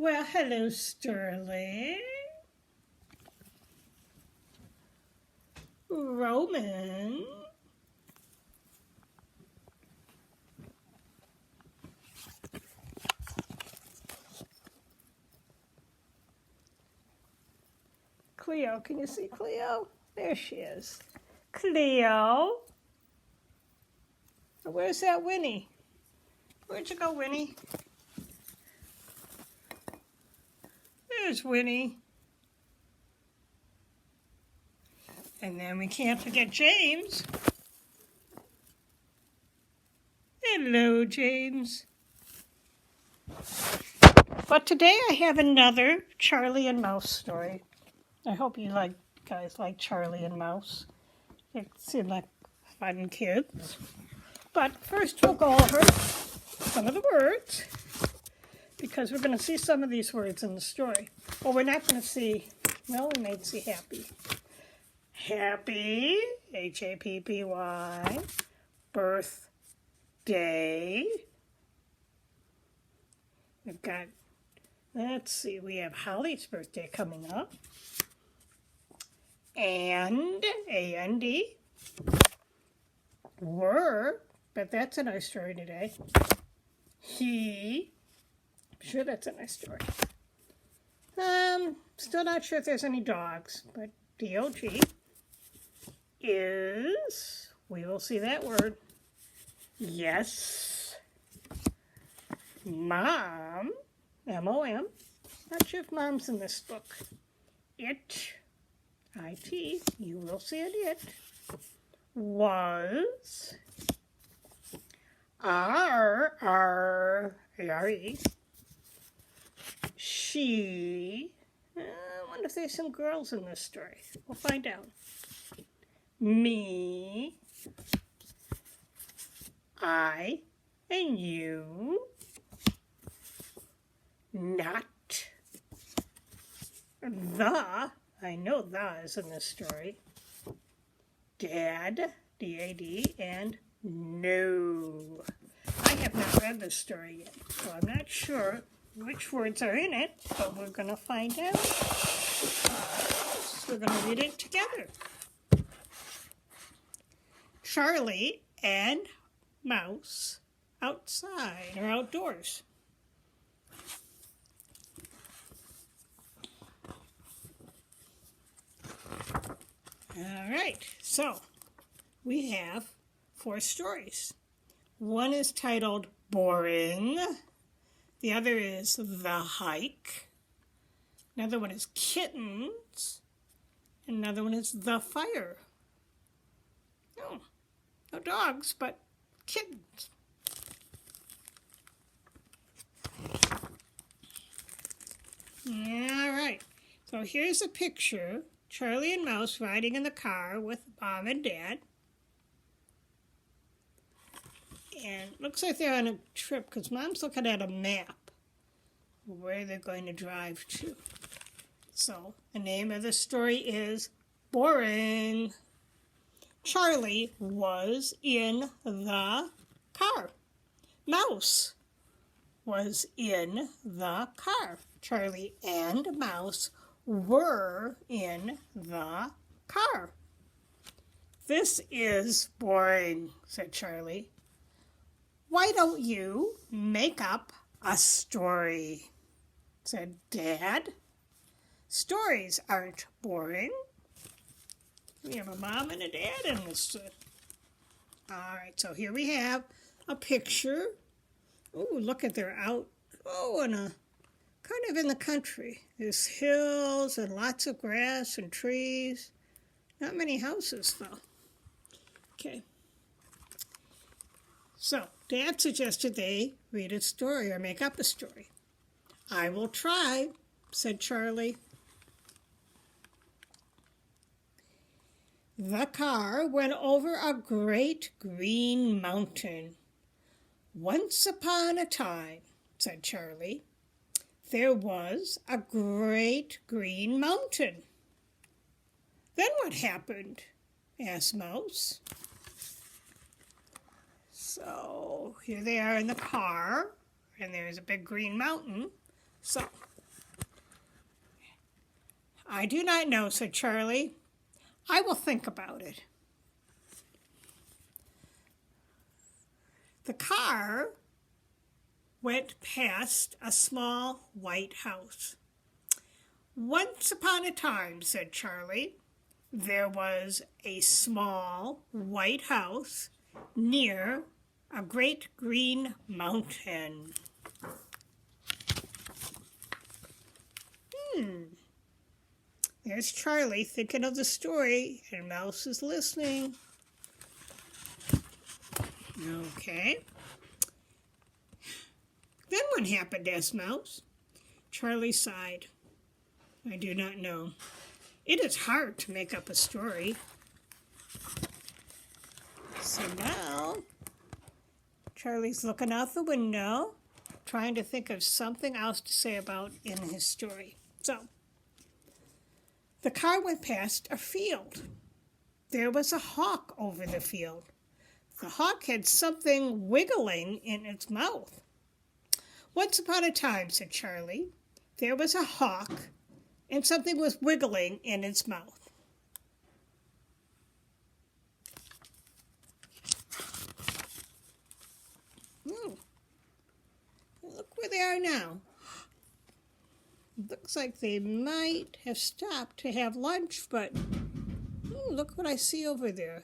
Well, hello, Sterling. Roman. Cleo, can you see Cleo? There she is. Cleo. Where's that Winnie? Where'd you go, Winnie? There's Winnie. And then we can't forget James. Hello, James. But today I have another Charlie and Mouse story. I hope you guys like Charlie and Mouse. They seem like fun kids. But first we'll go over some of the words, because we're going to see some of these words in the story. Well, we're not going to see, well, we might see happy. Happy, H-A-P-P-Y, birthday. We've got, let's see, we have Holly's birthday coming up. And, A-N-D, were, but that's a nice story today. He, I'm sure that's a nice story. Still not sure if there's any dogs, but D-O-G is, we will see that word. Yes. Mom, M-O-M, not sure if mom's in this book. It, I-T, you will see an it. Was, R-R-A-R-E, she, I wonder if there's some girls in this story. We'll find out. Me, I, and you, not, the, I know the is in this story, Dad, D-A-D, and no. I have not read this story yet, so I'm not sure which words are in it, but we're going to find out. So we're going to read it together. Charlie and Mouse outside or outdoors. All right, so we have 4 stories. One is titled Boring. The other is The Hike. Another one is Kittens. Another one is The Fire. Oh, no dogs, but kittens. All right, so here's a picture. Charlie and Mouse riding in the car with Mom and Dad. And it looks like they're on a trip because Mom's looking at a map where they're going to drive to. So the name of the story is Boring. Charlie was in the car. Mouse was in the car. Charlie and Mouse were in the car. This is boring, said Charlie. Why don't you make up a story? Said Dad. Stories aren't boring. We have a mom and a dad in this. All right, so here we have a picture. Oh, look at they're out. Oh, in a kind of in the country. There's hills and lots of grass and trees. Not many houses, though. Okay. So, Dad suggested they read a story or make up a story. I will try, said Charlie. The car went over a great green mountain. Once upon a time, said Charlie, there was a great green mountain. Then what happened? Asked Mouse. So here they are in the car, and there's a big green mountain. So I do not know, said Charlie. I will think about it. The car went past a small white house. Once upon a time, said Charlie, there was a small white house near a great green mountain. There's Charlie thinking of the story, and Mouse is listening. Okay. Then what happened? Asked Mouse. Charlie sighed. I do not know. It is hard to make up a story. So now, Charlie's looking out the window, trying to think of something else to say about in his story. So, the car went past a field. There was a hawk over the field. The hawk had something wiggling in its mouth. Once upon a time, said Charlie, there was a hawk and something was wiggling in its mouth. Look where they are now. Looks like they might have stopped to have lunch, but look what I see over there.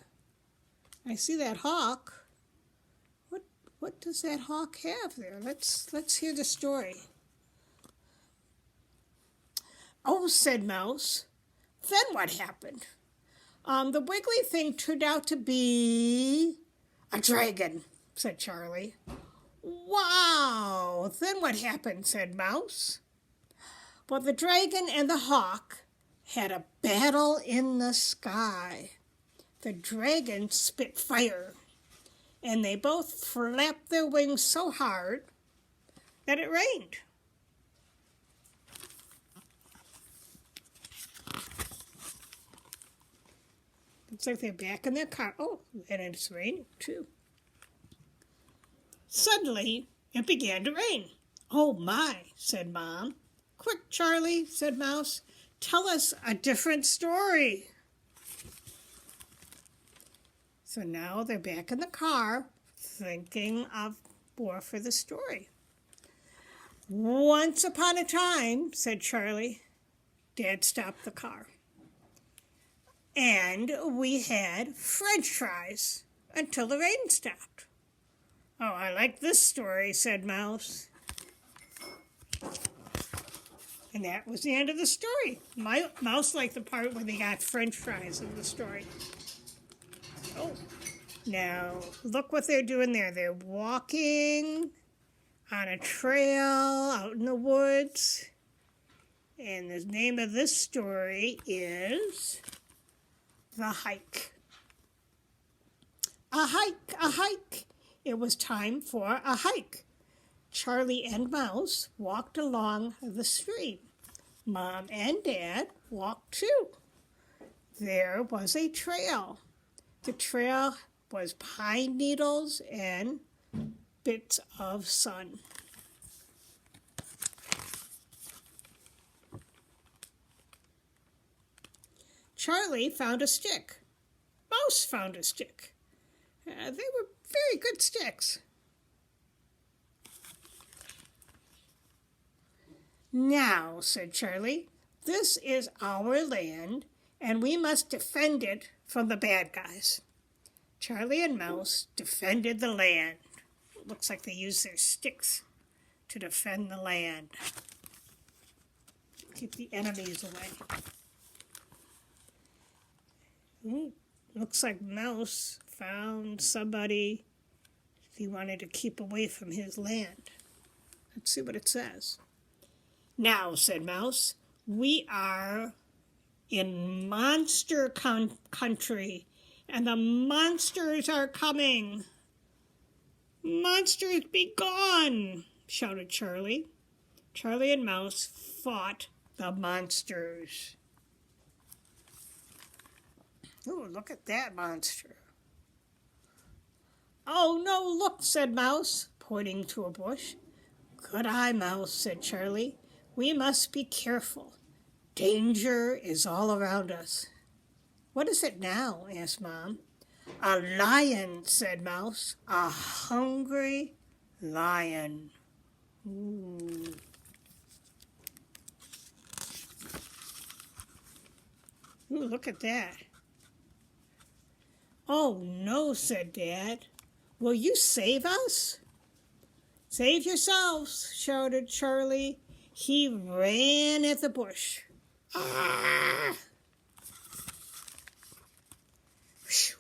I see that hawk. What does that hawk have there? Let's hear the story. Oh, said Mouse. Then what happened? The wiggly thing turned out to be a dragon, said Charlie. Wow! Then what happened? Said Mouse. Well, the dragon and the hawk had a battle in the sky. The dragon spit fire, and they both flapped their wings so hard that it rained. Looks like they're back in their car. Oh, and it's raining too. Suddenly, it began to rain. Oh my, said Mom. Quick, Charlie, said Mouse. Tell us a different story. So now they're back in the car, thinking of more for the story. Once upon a time, said Charlie, Dad stopped the car. And we had French fries until the rain stopped. Oh, I like this story, said Mouse. And that was the end of the story. Mouse liked the part where they got French fries in the story. Oh, now look what they're doing there. They're walking on a trail out in the woods. And the name of this story is The Hike. A hike, a hike. It was time for a hike. Charlie and Mouse walked along the stream. Mom and Dad walked too. There was a trail. The trail was pine needles and bits of sun. Charlie found a stick. Mouse found a stick. They were very good sticks. Now, said Charlie, this is our land, and we must defend it from the bad guys. Charlie and Mouse defended the land. It looks like they used their sticks to defend the land. Keep the enemies away. Looks like Mouse found somebody he wanted to keep away from his land. Let's see what it says. Now, said Mouse, we are in monster country, and the monsters are coming. Monsters be gone, shouted Charlie. Charlie and Mouse fought the monsters. Oh, look at that monster. Oh, no, look, said Mouse, pointing to a bush. Good eye, Mouse, said Charlie. We must be careful. Danger is all around us. What is it now? Asked Mom. A lion, said Mouse. A hungry lion. Ooh. Ooh, look at that. Oh, no, said Dad. Will you save us? Save yourselves, shouted Charlie. He ran at the bush. Ah! Whew,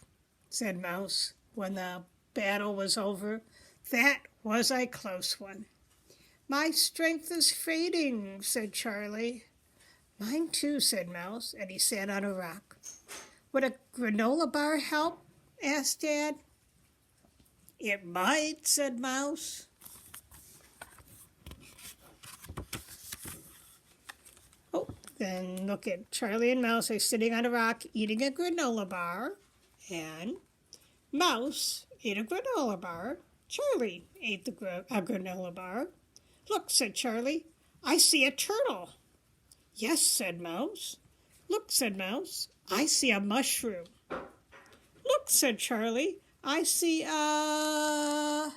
said Mouse when the battle was over. That was a close one. My strength is fading, said Charlie. Mine too, said Mouse, and he sat on a rock. Would a granola bar help? Asked Dad. It might, said Mouse. Oh, then look at Charlie and Mouse are sitting on a rock eating a granola bar, and Mouse ate a granola bar. Charlie ate a granola bar. Look, said Charlie, I see a turtle. Yes, said Mouse. Look, said Mouse, I see a mushroom. Look, said Charlie, I see a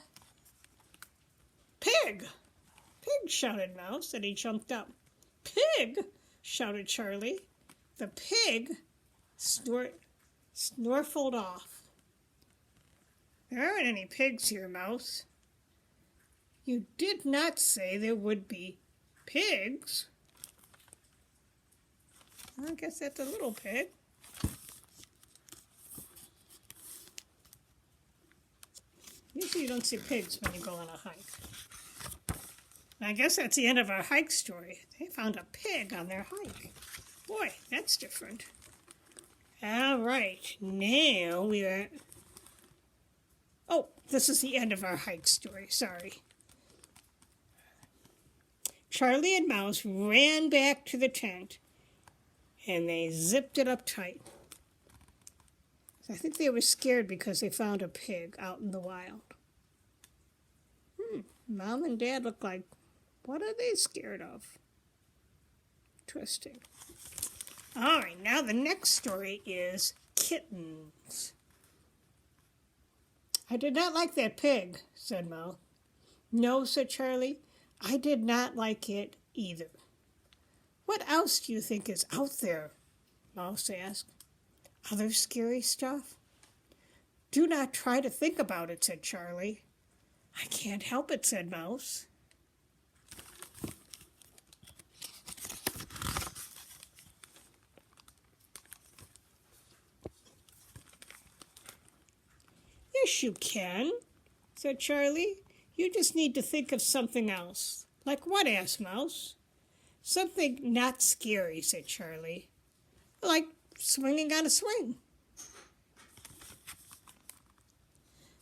pig. Pig, shouted Mouse, and he jumped up. Pig, shouted Charlie. The pig snorkeled off. There aren't any pigs here, Mouse. You did not say there would be pigs. I guess that's a little pig. Usually you don't see pigs when you go on a hike. And I guess that's the end of our hike story. They found a pig on their hike. Boy, that's different. All right, now we are... Oh, this is the end of our hike story, sorry. Charlie and Mouse ran back to the tent, and they zipped it up tight. I think they were scared because they found a pig out in the wild. Mom and Dad look like, what are they scared of? Interesting. All right, now the next story is kittens. I did not like that pig, said Mouse. No, said Charlie, I did not like it either. What else do you think is out there? Mouse asked. Other scary stuff? Do not try to think about it, said Charlie. I can't help it, said Mouse. Yes, you can, said Charlie. You just need to think of something else. Like what? Asked Mouse. Something not scary, said Charlie. Like swinging on a swing.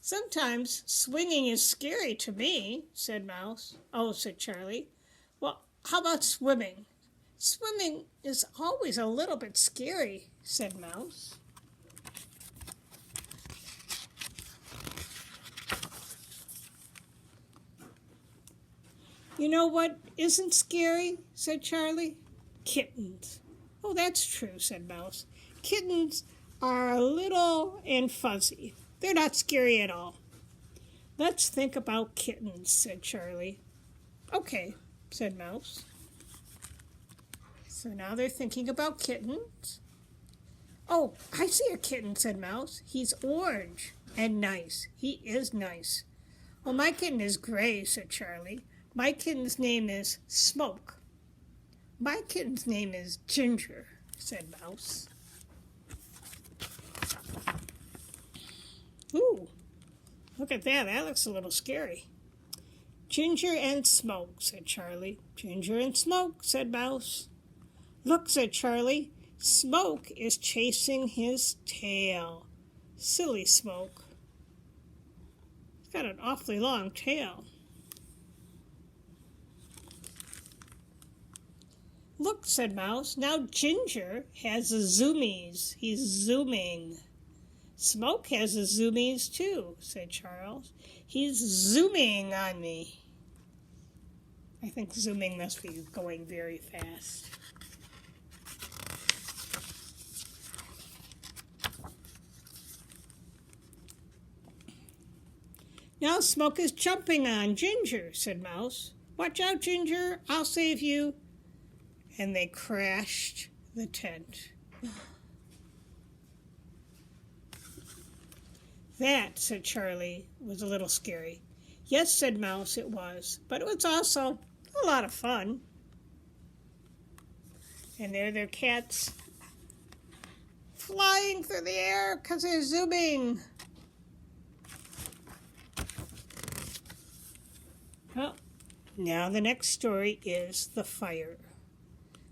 Sometimes swinging is scary to me, said Mouse. Oh, said Charlie. Well, how about swimming? Swimming is always a little bit scary, said Mouse. You know what isn't scary, said Charlie? Kittens. Oh, that's true, said Mouse. Kittens are little and fuzzy. They're not scary at all. Let's think about kittens, said Charlie. Okay, said Mouse. So now they're thinking about kittens. Oh, I see a kitten, said Mouse. He's orange and nice. He is nice. Well, my kitten is gray, said Charlie. My kitten's name is Smoke. My kitten's name is Ginger, said Mouse. Ooh, look at that. That looks a little scary. Ginger and Smoke, said Charlie. Ginger and Smoke, said Mouse. Look, said Charlie. Smoke is chasing his tail. Silly Smoke. He's got an awfully long tail. Look, said Mouse. Now Ginger has the zoomies. He's zooming. Smoke has the zoomies too, said Charles. He's zooming on me. I think zooming must be going very fast. Now Smoke is jumping on Ginger, said Mouse. Watch out, Ginger, I'll save you. And they crashed the tent. That, said Charlie, was a little scary. Yes, said Mouse, it was, but it was also a lot of fun. And there their cats flying through the air because they're zooming. Well, now the next story is the fire.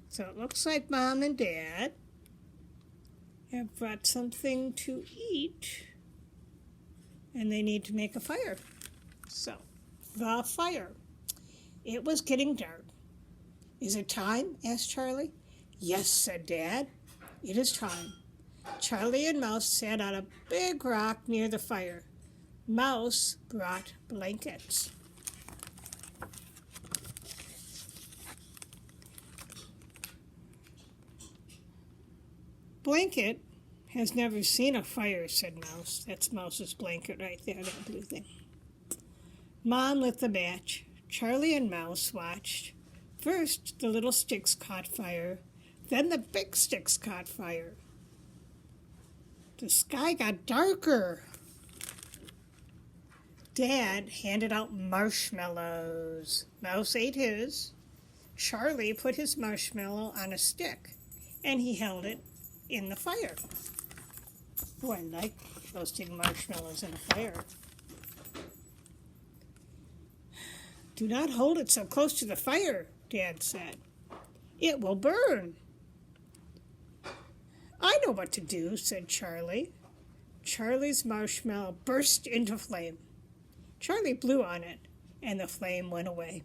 So it looks like Mom and Dad have brought something to eat, and they need to make a fire. So, the fire. It was getting dark. Is it time? Asked Charlie. Yes, said Dad. It is time. Charlie and Mouse sat on a big rock near the fire. Mouse brought blankets. Blanket has never seen a fire, said Mouse. That's Mouse's blanket right there, that blue thing. Mom lit the match. Charlie and Mouse watched. First, the little sticks caught fire. Then the big sticks caught fire. The sky got darker. Dad handed out marshmallows. Mouse ate his. Charlie put his marshmallow on a stick, and he held it in the fire. Oh, I like roasting marshmallows in a fire. Do not hold it so close to the fire, Dad said. It will burn. I know what to do, said Charlie. Charlie's marshmallow burst into flame. Charlie blew on it, and the flame went away.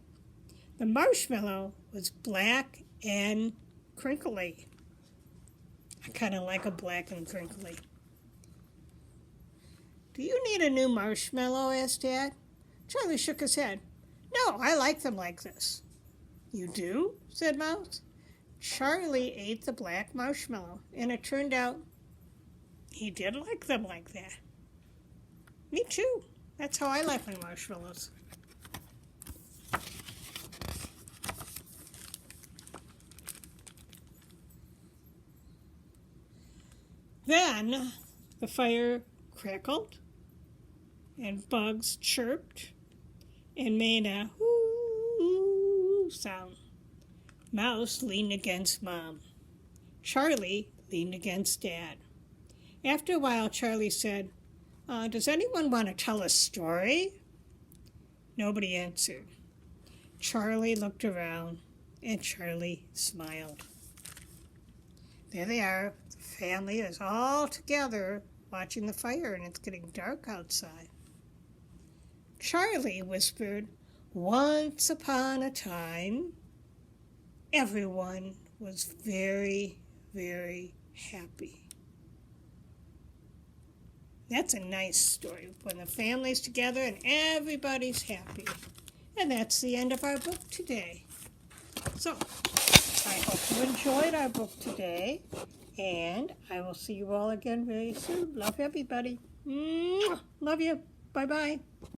The marshmallow was black and crinkly. I kind of like a black and crinkly. Do you need a new marshmallow? Asked Dad. Charlie shook his head. No, I like them like this. You do? Said Mouse. Charlie ate the black marshmallow, and it turned out he did like them like that. Me too. That's how I like my marshmallows. Then the fire crackled, and bugs chirped, and made a whoo sound. Mouse leaned against Mom. Charlie leaned against Dad. After a while, Charlie said, does anyone want to tell a story? Nobody answered. Charlie looked around, and Charlie smiled. There they are. The family is all together watching the fire, and it's getting dark outside. Charlie whispered, once upon a time, everyone was very, very happy. That's a nice story, when the family's together and everybody's happy. And that's the end of our book today. So, I hope you enjoyed our book today, and I will see you all again very soon. Love everybody. Love you. Bye-bye.